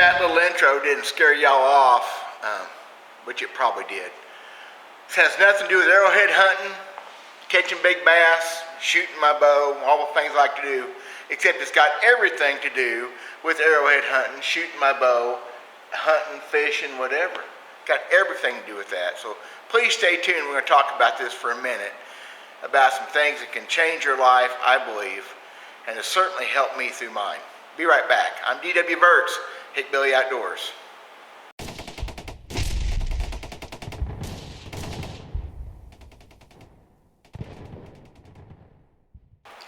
that little intro didn't scare y'all off, which it probably did. This has nothing to do with arrowhead hunting, catching big bass, shooting my bow, all the things I like to do, except it's got everything to do with arrowhead hunting, shooting my bow, hunting, fishing, whatever. Got everything to do with that. So please stay tuned. We're going to talk about this for a minute, about some things that can change your life, I believe, and has certainly helped me through mine. Be right back. I'm D.W. Burtz, Hickbilly Outdoors.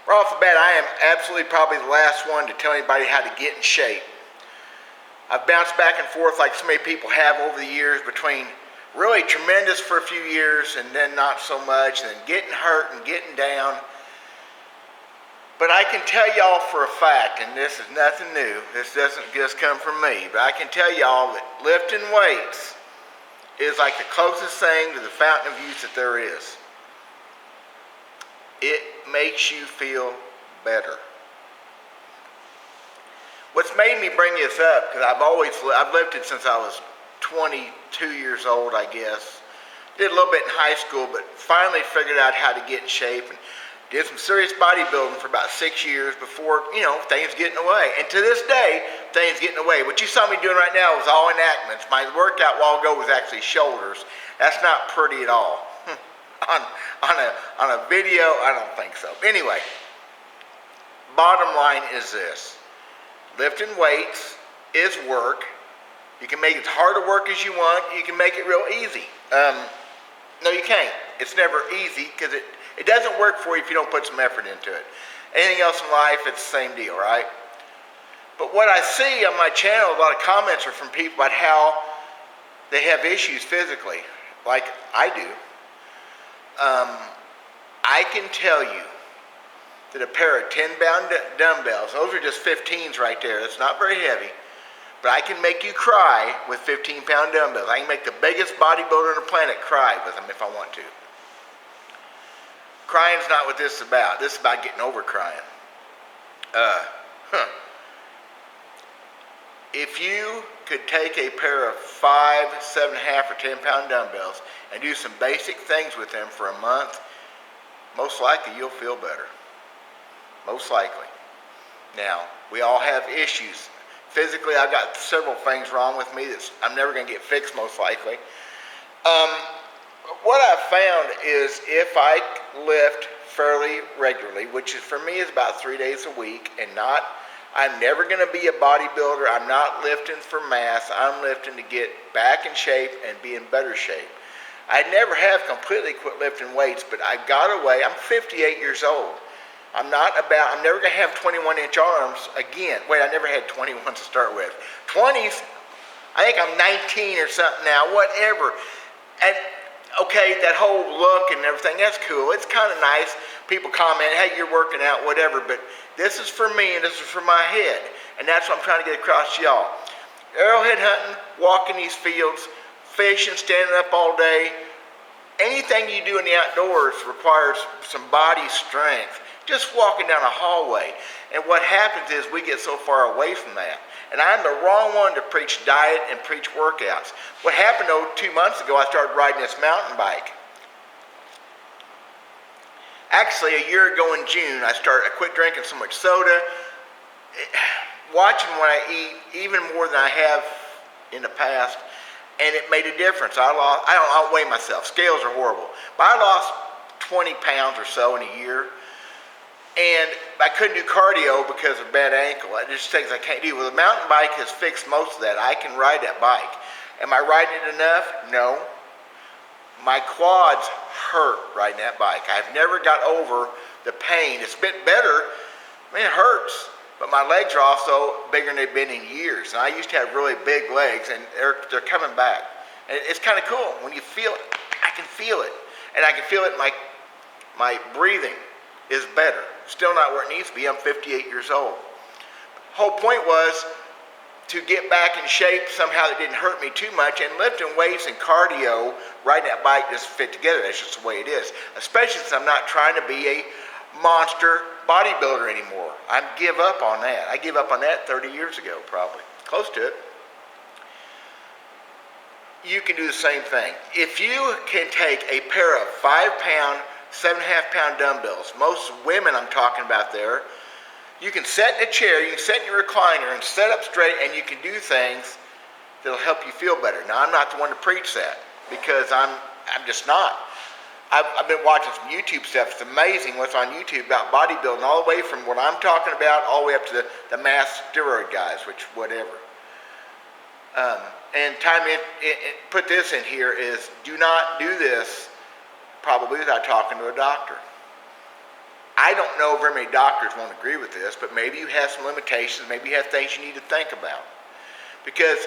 Right off the bat, I am absolutely probably the last one to tell anybody how to get in shape. I've bounced back and forth like so many people have over the years between really tremendous for a few years and then not so much, and then getting hurt and getting down. But I can tell y'all for a fact, and this is nothing new, this doesn't just come from me, but I can tell y'all that lifting weights is like the closest thing to the fountain of youth that there is. It makes you feel better. What's made me bring this up, because I've lifted since I was 22 years old, I guess. Did a little bit in high school, but finally figured out how to get in shape and did some serious bodybuilding for about 6 years before, things getting away. And to this day, things getting away. What you saw me doing right now was all enactments. My workout a while ago was actually shoulders. That's not pretty at all. on a video, I don't think so. Anyway, bottom line is this. Lifting weights is work. You can make it as hard a work as you want. You can make it real easy. No, you can't. It's never easy because it doesn't work for you if you don't put some effort into it. Anything else in life, it's the same deal, right? But what I see on my channel, a lot of comments are from people about how they have issues physically, like I do. I can tell you that a pair of 10-pound dumbbells, those are just 15s right there, that's not very heavy, but I can make you cry with 15-pound dumbbells. I can make the biggest bodybuilder on the planet cry with them if I want to. Crying's not what this is about. This is about getting over crying. If you could take a pair of 5, 7.5, or 10-pound dumbbells and do some basic things with them for a month, most likely you'll feel better. Most likely. Now, we all have issues. Physically, I've got several things wrong with me that I'm never going to get fixed, most likely. What I've found is if I lift fairly regularly, which is, for me is about 3 days a week, and I'm never going to be a bodybuilder. I'm not lifting for mass. I'm lifting to get back in shape and be in better shape. I never have completely quit lifting weights, but I got away. I'm 58 years old. I'm never going to have 21-inch arms again. Wait, I never had 21s to start with. 20s, I think I'm 19 or something now, whatever. And okay, that whole look and everything, that's cool. It's kind of nice. People comment, hey, you're working out, whatever. But this is for me and this is for my head. And that's what I'm trying to get across to y'all. Arrowhead hunting, walking these fields, fishing, standing up all day. Anything you do in the outdoors requires some body strength. Just walking down a hallway. And what happens is we get so far away from that. And I'm the wrong one to preach diet and preach workouts. What happened, 2 months ago, I started riding this mountain bike. Actually, a year ago in June, I quit drinking so much soda. Watching when I eat, even more than I have in the past, and it made a difference. I don't weigh myself. Scales are horrible. But I lost 20 pounds or so in a year. And I couldn't do cardio because of bad ankle. There's just things I can't do. Well, the mountain bike has fixed most of that. I can ride that bike. Am I riding it enough? No. My quads hurt riding that bike. I've never got over the pain. It's a bit better. I mean, it hurts. But my legs are also bigger than they've been in years. And I used to have really big legs, and they're coming back. And it's kind of cool. When you feel it, I can feel it. And I can feel it in my breathing is better. Still not where it needs to be. I'm 58 years old. Whole point was to get back in shape somehow that didn't hurt me too much, and lifting weights and cardio, riding that bike doesn't fit together. That's just the way it is. Especially since I'm not trying to be a monster bodybuilder anymore. I give up on that. I gave up on that 30 years ago, probably. Close to it. you can do the same thing. If you can take a pair of 5-pound, 7.5-pound dumbbells, most women I'm talking about there, you can sit in a chair, you can sit in your recliner and sit up straight, and you can do things that'll help you feel better. Now, I'm not the one to preach that, because I'm just not. I've been watching some YouTube stuff. It's amazing what's on YouTube about bodybuilding, all the way from what I'm talking about all the way up to the mass steroid guys, which whatever. And put this in here is, do not do this probably without talking to a doctor. I don't know if very many doctors won't agree with this, but maybe you have some limitations, maybe you have things you need to think about. Because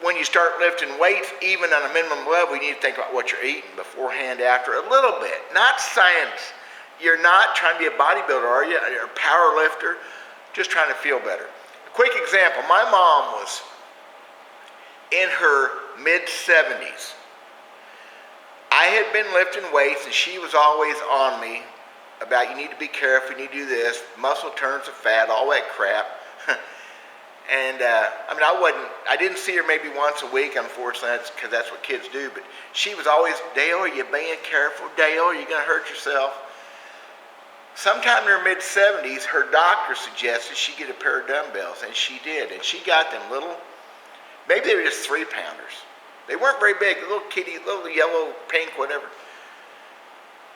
when you start lifting weights, even on a minimum level, you need to think about what you're eating beforehand, after, a little bit. Not science. You're not trying to be a bodybuilder, are you? You're a power lifter, just trying to feel better. A quick example, my mom was in her mid-70s. I had been lifting weights, and she was always on me about, you need to be careful, you need to do this, muscle turns to fat, all that crap. And I didn't see her maybe once a week, unfortunately, because that's what kids do, but she was always, Dale, are you being careful? Dale, are you going to hurt yourself? Sometime in her mid-70s, her doctor suggested she get a pair of dumbbells, and she did, and she got them little, maybe they were just 3-pounders. They weren't very big, little kitty, little yellow, pink, whatever.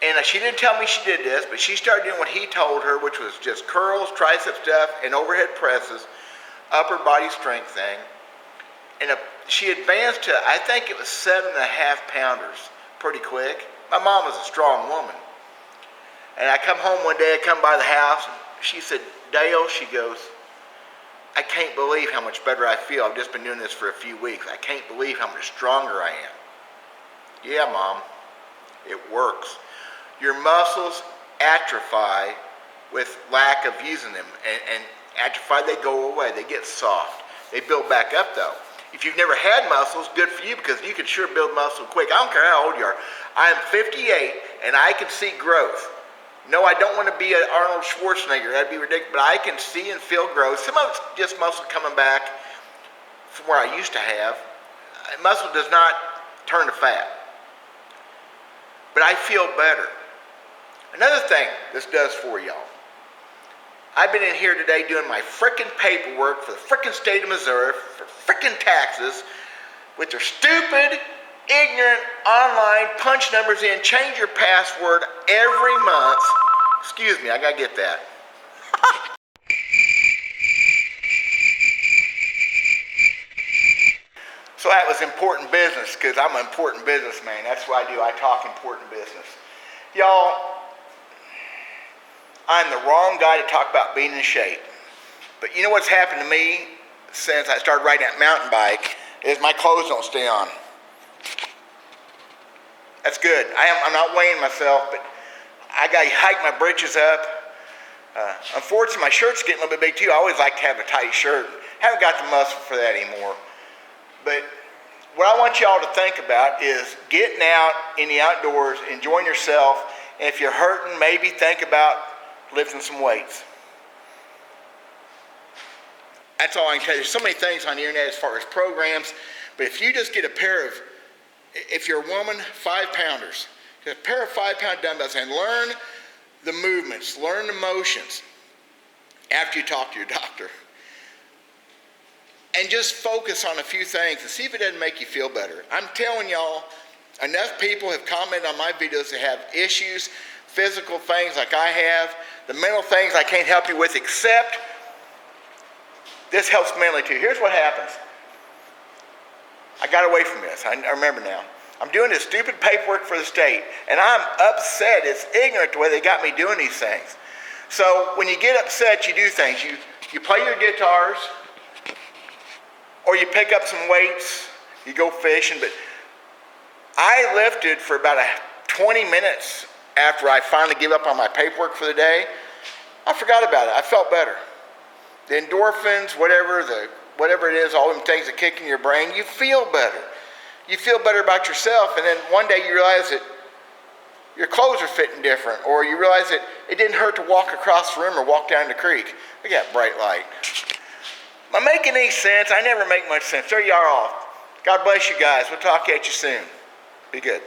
And she didn't tell me she did this, but she started doing what he told her, which was just curls, tricep stuff, and overhead presses, upper body strength thing. And she advanced to, I think it was 7.5-pounders, pretty quick. My mom was a strong woman. And I come home one day, I come by the house, and she said, Dale, she goes, I can't believe how much better I feel. I've just been doing this for a few weeks. I can't believe how much stronger I am. Yeah, Mom, it works. Your muscles atrophy with lack of using them. And atrophy, they go away. They get soft. They build back up, though. If you've never had muscles, good for you, because you can sure build muscle quick. I don't care how old you are. I am 58, and I can see growth. No, I don't want to be an Arnold Schwarzenegger. That'd be ridiculous. But I can see and feel growth. Some of it's just muscle coming back from where I used to have. Muscle does not turn to fat. But I feel better. Another thing this does for y'all. I've been in here today doing my frickin' paperwork for the frickin' state of Missouri, for frickin' taxes, with their stupid, ignorant online punch numbers in, change your password every month. Excuse me, I gotta get that. So that was important business, because I'm an important businessman. That's what I do. I talk important business. Y'all, I'm the wrong guy to talk about being in shape. But you know what's happened to me since I started riding that mountain bike is my clothes don't stay on. That's good. I'm not weighing myself, but I got to hike my britches up. Unfortunately, my shirt's getting a little bit big too. I always like to have a tight shirt. Haven't got the muscle for that anymore. But what I want y'all to think about is getting out in the outdoors, enjoying yourself, and if you're hurting, maybe think about lifting some weights. That's all I can tell you. There's so many things on the internet as far as programs, but if you just get a pair of, if you're a woman, 5-pounders, get a pair of 5-pound dumbbells and learn the movements, learn the motions after you talk to your doctor. And just focus on a few things and see if it doesn't make you feel better. I'm telling y'all, enough people have commented on my videos that have issues, physical things like I have, the mental things I can't help you with, except this helps mentally too. Here's what happens. I got away from this. I remember now. I'm doing this stupid paperwork for the state, and I'm upset. It's ignorant the way they got me doing these things. So when you get upset, you do things. You play your guitars, or you pick up some weights, you go fishing. But I lifted for about 20 minutes after I finally gave up on my paperwork for the day. I forgot about it. I felt better. The endorphins, whatever it is, all them things that kick in your brain, you feel better. You feel better about yourself, and then one day you realize that your clothes are fitting different, or you realize that it didn't hurt to walk across the room or walk down the creek. Look at that bright light. Am I making any sense? I never make much sense. There you are all God bless you guys. We'll talk at you soon. Be good.